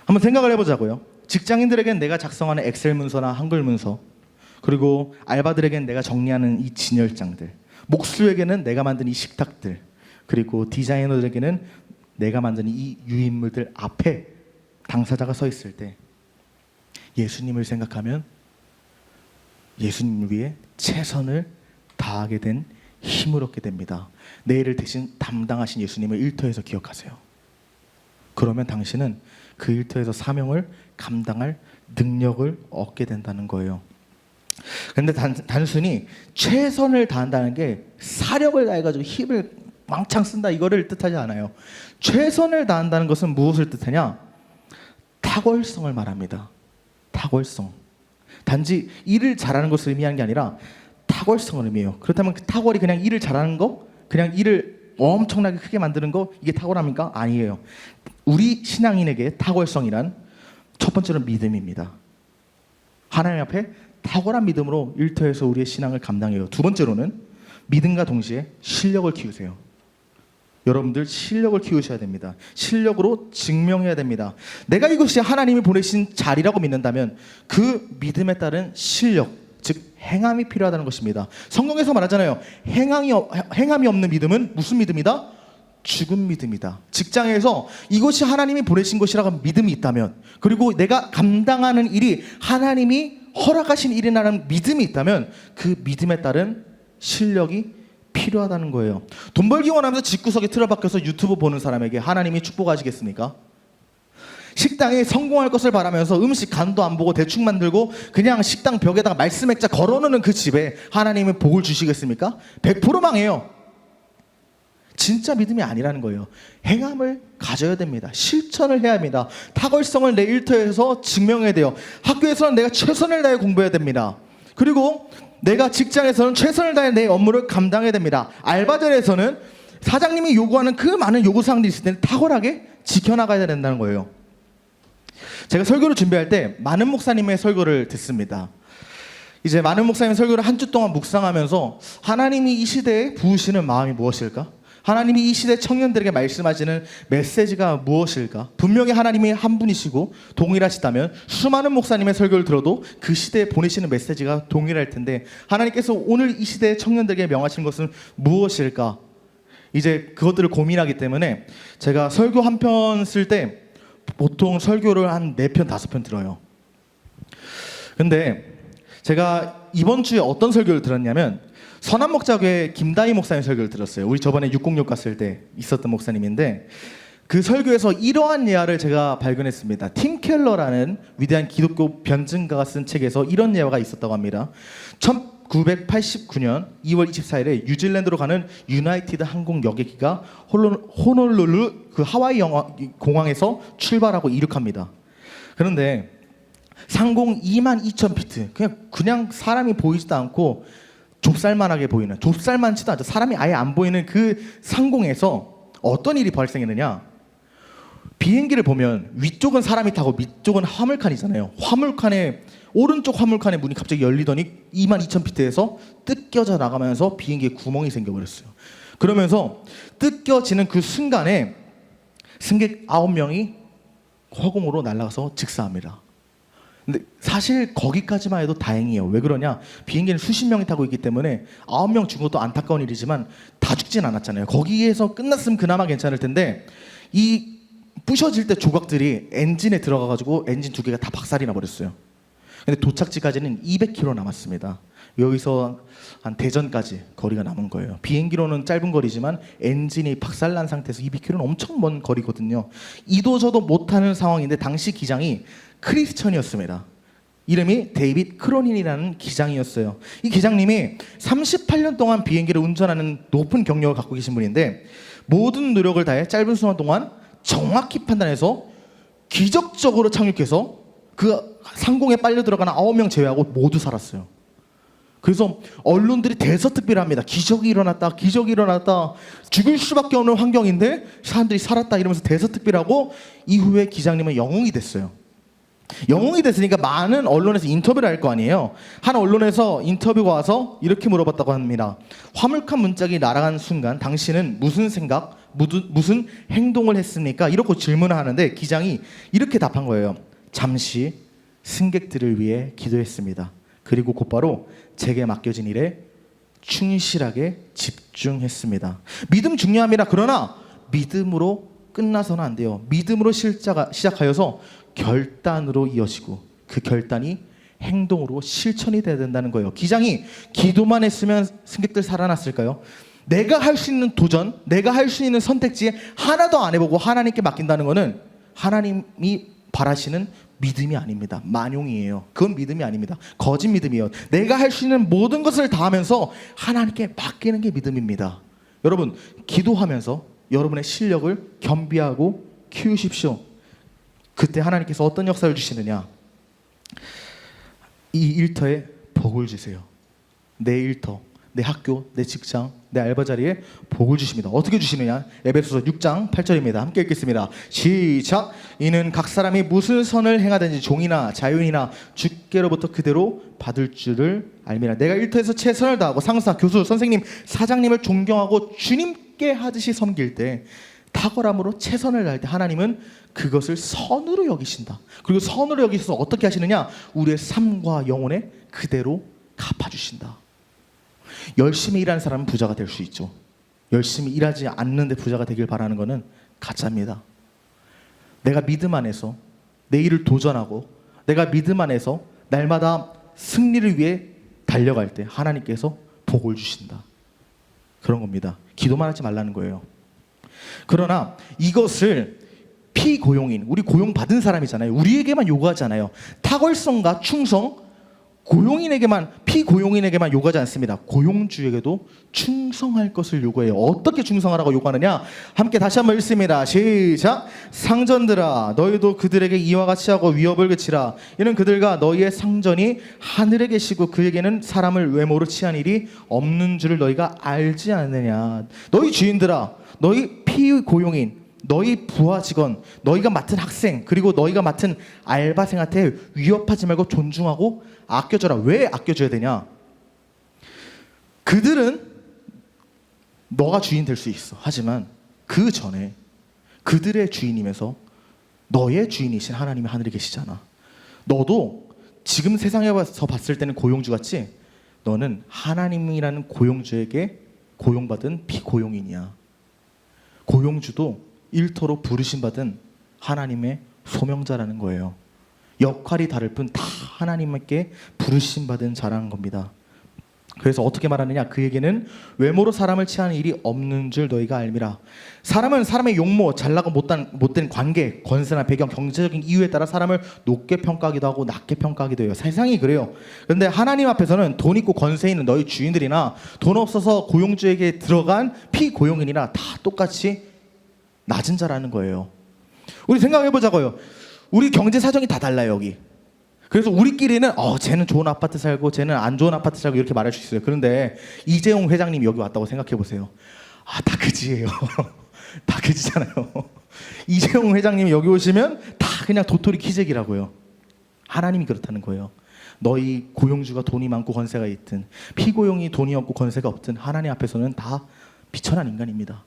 한번 생각을 해보자고요. 직장인들에겐 내가 작성하는 엑셀 문서나 한글 문서, 그리고 알바들에겐 내가 정리하는 이 진열장들, 목수에게는 내가 만든 이 식탁들, 그리고 디자이너들에게는 내가 만든 이 유인물들 앞에 당사자가 서 있을 때 예수님을 생각하면 예수님을 위해 최선을 다하게 된 힘을 얻게 됩니다. 내 일을 대신 담당하신 예수님을 일터에서 기억하세요. 그러면 당신은 그 일터에서 사명을 감당할 능력을 얻게 된다는 거예요. 그런데 단순히 최선을 다한다는 게 사력을 다해가지고 힘을 왕창 쓴다 이거를 뜻하지 않아요. 최선을 다한다는 것은 무엇을 뜻하냐? 탁월성을 말합니다. 탁월성. 단지 일을 잘하는 것을 의미하는 게 아니라 탁월성을 의미해요. 그렇다면 그 탁월이 그냥 일을 잘하는 거? 그냥 일을 엄청나게 크게 만드는 거? 이게 탁월합니까? 아니에요. 우리 신앙인에게 탁월성이란 첫 번째로 믿음입니다. 하나님 앞에 탁월한 믿음으로 일터에서 우리의 신앙을 감당해요. 두 번째로는 믿음과 동시에 실력을 키우세요. 여러분들 실력을 키우셔야 됩니다. 실력으로 증명해야 됩니다. 내가 이것이 하나님이 보내신 자리라고 믿는다면 그 믿음에 따른 실력, 즉 행함이 필요하다는 것입니다. 성경에서 말하잖아요. 행함이 없는 믿음은 무슨 믿음이다? 죽은 믿음이다. 직장에서 이것이 하나님이 보내신 것이라고 믿음이 있다면, 그리고 내가 감당하는 일이 하나님이 허락하신 일이라는 믿음이 있다면 그 믿음에 따른 실력이 필요하다는 거예요. 돈 벌기 원하면서 집구석에 틀어박혀서 유튜브 보는 사람에게 하나님이 축복하시겠습니까? 식당에 성공할 것을 바라면서 음식 간도 안 보고 대충 만들고 그냥 식당 벽에다가 말씀 액자 걸어놓는 그 집에 하나님이 복을 주시겠습니까? 100% 망해요. 진짜 믿음이 아니라는 거예요. 행함을 가져야 됩니다. 실천을 해야 합니다. 탁월성을 내 일터에서 증명해야 돼요. 학교에서는 내가 최선을 다해 공부해야 됩니다. 그리고 내가 직장에서는 최선을 다해 내 업무를 감당해야 됩니다. 알바들에서는 사장님이 요구하는 그 많은 요구사항들이 있을 때는 탁월하게 지켜나가야 된다는 거예요. 제가 설교를 준비할 때 많은 목사님의 설교를 듣습니다. 이제 많은 목사님 설교를 한 주 동안 묵상하면서 하나님이 이 시대에 부으시는 마음이 무엇일까? 하나님이 이 시대 청년들에게 말씀하시는 메시지가 무엇일까? 분명히 하나님이 한 분이시고 동일하시다면 수많은 목사님의 설교를 들어도 그 시대에 보내시는 메시지가 동일할 텐데 하나님께서 오늘 이 시대의 청년들에게 명하시는 것은 무엇일까? 이제 그것들을 고민하기 때문에 제가 설교 한 편 쓸 때 보통 설교를 한 4편, 5편 들어요. 근데 제가 이번 주에 어떤 설교를 들었냐면 선한목자교회 김다희 목사님 설교를 들었어요. 우리 저번에 606 갔을 때 있었던 목사님인데 그 설교에서 이러한 예화를 제가 발견했습니다. 팀 켈러라는 위대한 기독교 변증가가 쓴 책에서 이런 예화가 있었다고 합니다. 1989년 2월 24일에 뉴질랜드로 가는 유나이티드 항공 여객기가 호놀룰루 그 하와이 공항에서 출발하고 이륙합니다. 그런데 상공 22,000피트 그냥 사람이 보이지도 않고 좁쌀만하게 보이는 좁쌀만치도 않죠. 사람이 아예 안 보이는 그 상공에서 어떤 일이 발생했느냐. 비행기를 보면 위쪽은 사람이 타고 밑쪽은 화물칸이잖아요. 화물칸에 오른쪽 화물칸의 문이 갑자기 열리더니 22,000피트에서 뜯겨져 나가면서 비행기에 구멍이 생겨버렸어요. 그러면서 뜯겨지는 그 순간에 승객 9명이 허공으로 날아가서 즉사합니다. 근데 사실 거기까지만 해도 다행이에요. 왜 그러냐? 비행기는 수십 명이 타고 있기 때문에 9명 죽은 것도 안타까운 일이지만 다 죽진 않았잖아요. 거기에서 끝났으면 그나마 괜찮을 텐데 이 부셔질 때 조각들이 엔진에 들어가가지고 엔진 2개가 다 박살이 나버렸어요. 근데 도착지까지는 200km 남았습니다. 여기서 한 대전까지 거리가 남은 거예요. 비행기로는 짧은 거리지만 엔진이 박살난 상태에서 200km는 엄청 먼 거리거든요. 이도 저도 못하는 상황인데 당시 기장이 크리스천이었습니다. 이름이 데이빗 크로닌이라는 기장이었어요. 이 기장님이 38년 동안 비행기를 운전하는 높은 경력을 갖고 계신 분인데 모든 노력을 다해 짧은 시간 동안 정확히 판단해서 기적적으로 착륙해서 그 상공에 빨려 들어가는 9명 제외하고 모두 살았어요. 그래서 언론들이 대서특필을 합니다. 기적이 일어났다, 기적이 일어났다. 죽을 수밖에 없는 환경인데 사람들이 살았다 이러면서 대서특필하고 이후에 기장님은 영웅이 됐어요. 영웅이 됐으니까 많은 언론에서 인터뷰를 할 거 아니에요. 한 언론에서 인터뷰가 와서 이렇게 물어봤다고 합니다. 화물칸 문짝이 날아간 순간 당신은 무슨 생각, 무슨 행동을 했습니까? 이렇게 질문을 하는데 기장이 이렇게 답한 거예요. 잠시 승객들을 위해 기도했습니다. 그리고 곧바로 제게 맡겨진 일에 충실하게 집중했습니다. 믿음 중요합니다. 그러나 믿음으로 끝나서는 안 돼요. 믿음으로 시작하여서 결단으로 이어지고 그 결단이 행동으로 실천이 돼야 된다는 거예요. 기장이 기도만 했으면 승객들 살아났을까요? 내가 할 수 있는 도전, 내가 할 수 있는 선택지에 하나도 안 해보고 하나님께 맡긴다는 거는 하나님이 바라시는 믿음이 아닙니다. 만용이에요. 그건 믿음이 아닙니다. 거짓 믿음이에요. 내가 할 수 있는 모든 것을 다하면서 하나님께 맡기는 게 믿음입니다. 여러분, 기도하면서 여러분의 실력을 겸비하고 키우십시오. 그때 하나님께서 어떤 역사를 주시느냐? 이 일터에 복을 주세요. 내 일터, 내 학교, 내 직장, 내 알바 자리에 복을 주십니다. 어떻게 주시느냐? 에베소서 6장 8절입니다. 함께 읽겠습니다. 시작. 이는 각 사람이 무슨 선을 행하든지 종이나 자유인이나 주께로부터 그대로 받을 줄을 알미라. 내가 일터에서 최선을 다하고 상사, 교수, 선생님, 사장님을 존경하고 주님께 하듯이 섬길 때 탁월함으로 최선을 다할 때 하나님은 그것을 선으로 여기신다. 그리고 선으로 여기셔서 어떻게 하시느냐? 우리의 삶과 영혼에 그대로 갚아주신다. 열심히 일하는 사람은 부자가 될 수 있죠. 열심히 일하지 않는데 부자가 되길 바라는 것은 가짜입니다. 내가 믿음 안에서 내 일을 도전하고 내가 믿음 안에서 날마다 승리를 위해 달려갈 때 하나님께서 복을 주신다. 그런 겁니다. 기도만 하지 말라는 거예요. 그러나 이것을 피고용인, 우리 고용받은 사람이잖아요. 우리에게만 요구하잖아요. 탁월성과 충성, 고용인에게만, 피고용인에게만 요구하지 않습니다. 고용주에게도 충성할 것을 요구해요. 어떻게 충성하라고 요구하느냐? 함께 다시 한번 읽습니다. 시작. 상전들아, 너희도 그들에게 이와 같이 하고 위협을 그치라. 이는 그들과 너희의 상전이 하늘에 계시고 그에게는 사람을 외모로 취한 일이 없는 줄을 너희가 알지 않느냐. 너희 주인들아, 너희 피고용인, 너희 부하 직원, 너희가 맡은 학생, 그리고 너희가 맡은 알바생한테 위협하지 말고 존중하고 아껴줘라. 왜 아껴줘야 되냐? 그들은 너가 주인 될 수 있어. 하지만 그 전에 그들의 주인임에서 너의 주인이신 하나님이 하늘에 계시잖아. 너도 지금 세상에서 봤을 때는 고용주 같지? 너는 하나님이라는 고용주에게 고용받은 비고용인이야. 고용주도 일터로 부르심받은 하나님의 소명자라는 거예요. 역할이 다를 뿐 다 하나님께 부르심받은 자라는 겁니다. 그래서 어떻게 말하느냐? 그에게는 외모로 사람을 취하는 일이 없는 줄 너희가 알미라. 사람은 사람의 용모, 잘나고 못된 관계, 권세나 배경, 경제적인 이유에 따라 사람을 높게 평가하기도 하고 낮게 평가하기도 해요. 세상이 그래요. 그런데 하나님 앞에서는 돈 있고 권세 있는 너희 주인들이나 돈 없어서 고용주에게 들어간 피고용인이나 다 똑같이 낮은 자라는 거예요. 우리 생각해보자고요. 우리 경제 사정이 다 달라요, 여기. 그래서 우리끼리는 쟤는 좋은 아파트 살고 쟤는 안 좋은 아파트 살고 이렇게 말할 수 있어요. 그런데 이재용 회장님이 여기 왔다고 생각해 보세요. 다 그지예요. 다 그지잖아요. 이재용 회장님이 여기 오시면 다 그냥 도토리 키재기라고요. 하나님이 그렇다는 거예요. 너희 고용주가 돈이 많고 권세가 있든 피고용이 돈이 없고 권세가 없든 하나님 앞에서는 다 비천한 인간입니다.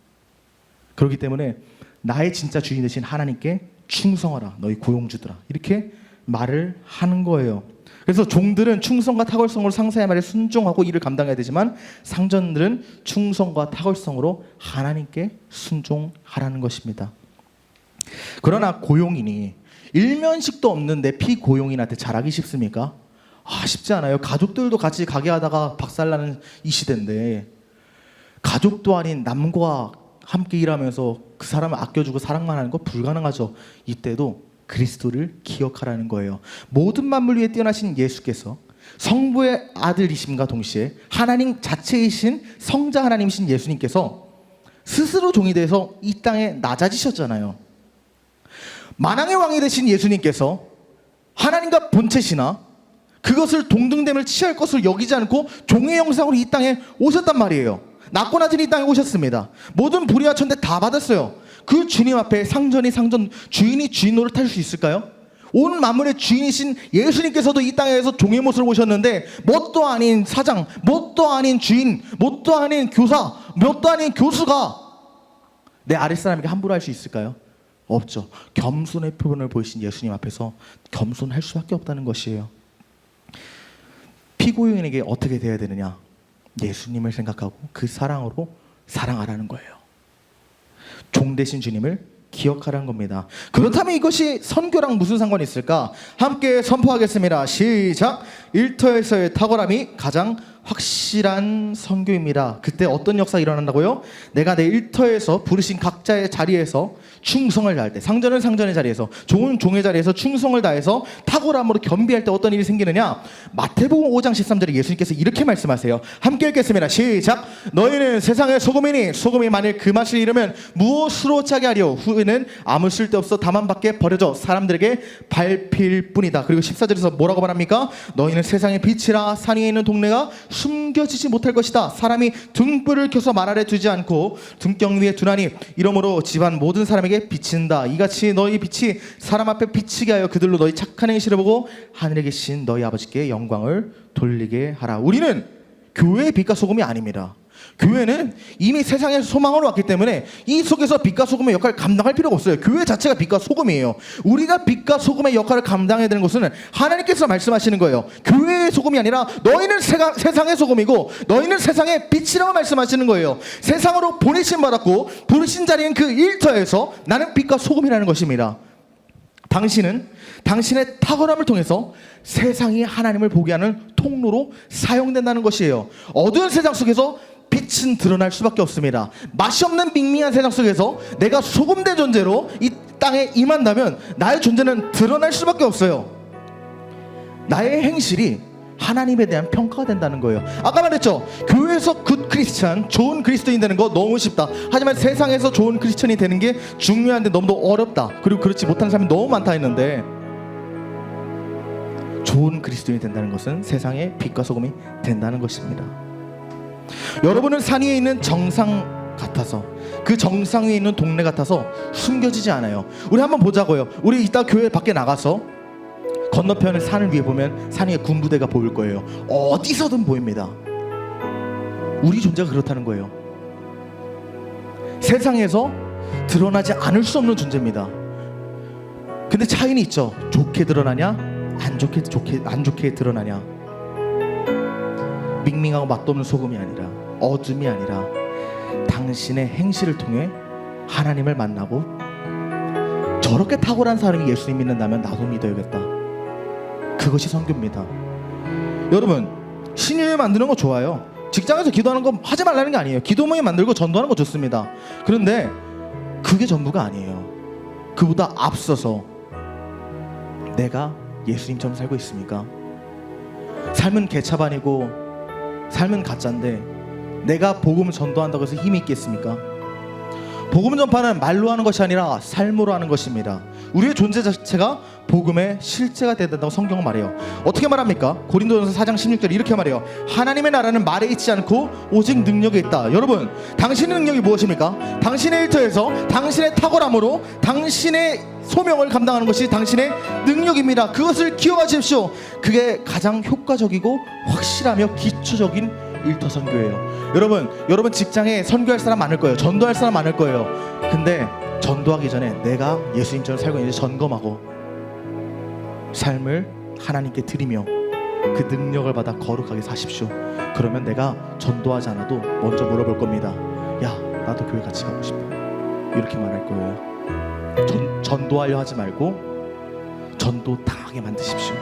그렇기 때문에 나의 진짜 주인 되신 하나님께 충성하라 너희 고용주들아, 이렇게 말을 하는 거예요. 그래서 종들은 충성과 탁월성으로 상사의 말에 순종하고 일을 감당해야 되지만 상전들은 충성과 탁월성으로 하나님께 순종하라는 것입니다. 그러나 고용인이 일면식도 없는데 피고용인한테 잘하기 쉽습니까? 쉽지 않아요. 가족들도 같이 가게 하다가 박살나는 이 시대인데 가족도 아닌 남과 함께 일하면서 그 사람을 아껴주고 사랑만 하는 거 불가능하죠. 이때도 그리스도를 기억하라는 거예요. 모든 만물 위에 뛰어나신 예수께서 성부의 아들이심과 동시에 하나님 자체이신 성자 하나님이신 예수님께서 스스로 종이 돼서 이 땅에 낮아지셨잖아요. 만왕의 왕이 되신 예수님께서 하나님과 본체시나 그것을 동등됨을 취할 것을 여기지 않고 종의 형상으로 이 땅에 오셨단 말이에요. 낮고 낮은 이 땅에 오셨습니다. 모든 불의와 천대 다 받았어요. 그 주님 앞에 상전이 상전, 주인이 주인 노릇할 수 있을까요? 온 만물의 주인이신 예수님께서도 이 땅에서 종의 모습을 보셨는데 뭣도 아닌 사장, 뭣도 아닌 주인, 뭣도 아닌 교사, 뭣도 아닌 교수가 내 아랫사람에게 함부로 할 수 있을까요? 없죠. 겸손의 표본을 보이신 예수님 앞에서 겸손할 수밖에 없다는 것이에요. 피고용인에게 어떻게 돼야 되느냐? 예수님을 생각하고 그 사랑으로 사랑하라는 거예요. 종 되신 주님을 기억하라는 겁니다. 그렇다면 이것이 선교랑 무슨 상관이 있을까? 함께 선포하겠습니다. 시작! 일터에서의 탁월함이 가장 확실한 선교입니다. 그때 어떤 역사가 일어난다고요? 내가 내 일터에서 부르신 각자의 자리에서 충성을 다할 때, 상전은 상전의 자리에서, 종은 종의 자리에서 충성을 다해서 탁월함으로 겸비할 때 어떤 일이 생기느냐? 마태복음 5장 13절에 예수님께서 이렇게 말씀하세요. 함께 읽겠습니다. 시작! 너희는 세상의 소금이니 소금이 만일 그 맛을 잃으면 무엇으로 짜게 하려? 후에는 아무 쓸데없어 다만 밖에 버려져 사람들에게 밟힐 뿐이다. 그리고 14절에서 뭐라고 말합니까? 너희는 세상의 빛이라. 산 위에 있는 동네가 숨겨지지 못할 것이다. 사람이 등불을 켜서 말 아래 두지 않고 등경 위에 두나니 이러므로 집안 모든 사람에게 비친다. 이같이 너희 빛이 사람 앞에 비치게 하여 그들로 너희 착한 행실을 보고 하늘에 계신 너희 아버지께 영광을 돌리게 하라. 우리는 교회의 빛과 소금이 아닙니다. 교회는 이미 세상에서 소망으로 왔기 때문에 이 속에서 빛과 소금의 역할을 감당할 필요가 없어요. 교회 자체가 빛과 소금이에요. 우리가 빛과 소금의 역할을 감당해야 되는 것은 하나님께서 말씀하시는 거예요. 교회의 소금이 아니라 너희는 세상의 소금이고 너희는 세상의 빛이라고 말씀하시는 거예요. 세상으로 보내심 받았고 부르신 자리인 그 일터에서 나는 빛과 소금이라는 것입니다. 당신은 당신의 탁월함을 통해서 세상이 하나님을 보게 하는 통로로 사용된다는 것이에요. 어두운 세상 속에서 빛은 드러날 수밖에 없습니다. 맛이 없는 밍밍한 세상 속에서 내가 소금된 존재로 이 땅에 임한다면 나의 존재는 드러날 수밖에 없어요. 나의 행실이 하나님에 대한 평가가 된다는 거예요. 아까 말했죠. 교회에서 굿 크리스찬, 좋은 그리스도인 되는 거 너무 쉽다. 하지만 세상에서 좋은 크리스찬이 되는 게 중요한데 너무도 어렵다. 그리고 그렇지 못하는 사람이 너무 많다 했는데, 좋은 그리스도인이 된다는 것은 세상의 빛과 소금이 된다는 것입니다. 여러분은 산 위에 있는 정상 같아서 그 정상 위에 있는 동네 같아서 숨겨지지 않아요. 우리 한번 보자고요. 우리 이따 교회 밖에 나가서 건너편의 산을 위에 보면 산 위에 군부대가 보일 거예요. 어디서든 보입니다. 우리 존재가 그렇다는 거예요. 세상에서 드러나지 않을 수 없는 존재입니다. 근데 차이는 있죠. 좋게 드러나냐, 안 좋게 드러나냐. 밍밍하고 맛도 없는 소금이 아니라, 어둠이 아니라 당신의 행실을 통해 하나님을 만나고, 저렇게 탁월한 사람이 예수님 믿는다면 나도 믿어야겠다. 그것이 선교입니다. 여러분, 신유회 만드는 거 좋아요. 직장에서 기도하는 거 하지 말라는 게 아니에요. 기도 모임 만들고 전도하는 거 좋습니다. 그런데 그게 전부가 아니에요. 그보다 앞서서 내가 예수님처럼 살고 있습니까? 삶은 개차반이고 삶은 가짜인데 내가 복음을 전도한다고 해서 힘이 있겠습니까? 복음 전파는 말로 하는 것이 아니라 삶으로 하는 것입니다. 우리의 존재 자체가 복음의 실제가 돼야 된다고 성경은 말해요. 어떻게 말합니까? 고린도전서 4장 16절에 이렇게 말해요. 하나님의 나라는 말에 있지 않고 오직 능력에 있다. 여러분, 당신의 능력이 무엇입니까? 당신의 일터에서 당신의 탁월함으로 당신의 소명을 감당하는 것이 당신의 능력입니다. 그것을 기억하십시오. 그게 가장 효과적이고 확실하며 기초적인 일터 선교예요. 여러분 직장에 선교할 사람 많을 거예요. 전도할 사람 많을 거예요. 근데 전도하기 전에 내가 예수님처럼 살고 있는지 점검하고 삶을 하나님께 드리며 그 능력을 받아 거룩하게 사십시오. 그러면 내가 전도하지 않아도 먼저 물어볼 겁니다. 야, 나도 교회 같이 가고 싶어. 이렇게 말할 거예요. 전도하려 하지 말고 전도 당하게 만드십시오.